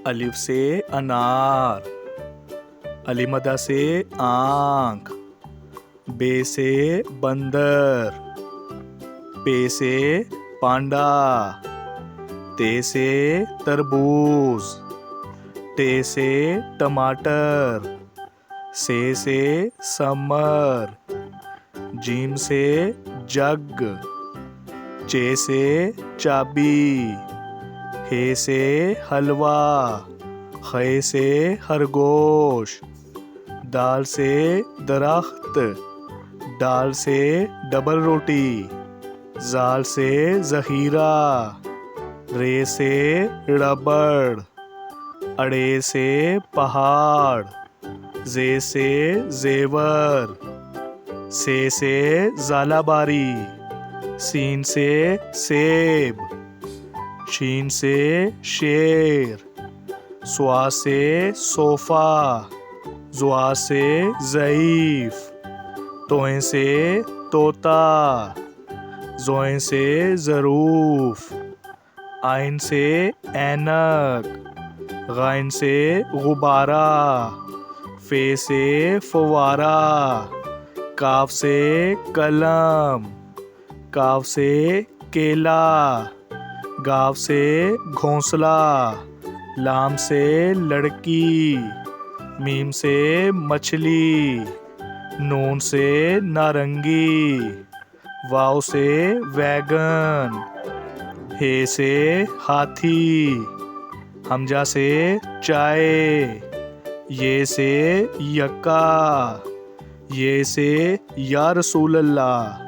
अलिफ से अनार, अलीमदा से आँख, बे से बंदर, पे से पांडा, ते से तरबूज, टे से टमाटर, से समर, जीम से जग, चे से चाबी, हे से हलवा, खे से खरगोश, दाल से दरख्त, डाल से डबल रोटी, जाल से जहीरा, रे से रबड़, अड़े से पहाड़, जे से जेवर, से ज़ालाबारी, सीन से सेब, शीन से शेर, स्वा से सोफ़ा, ज़ुआ से ज़ईफ़, तोएं से तोता, ज़ोएं से ज़रूफ़, आइन से ऐनक, गाइन से गुब्बारा, फे से फवारा, काफ से कलम, काफ से केला, गाव से घोंसला, लाम से लड़की, मीम से मछली, नून से नारंगी, वाव से वैगन, हे से हाथी, हमजा से चाय, ये से यक्का, ये से या रसूल अल्लाह।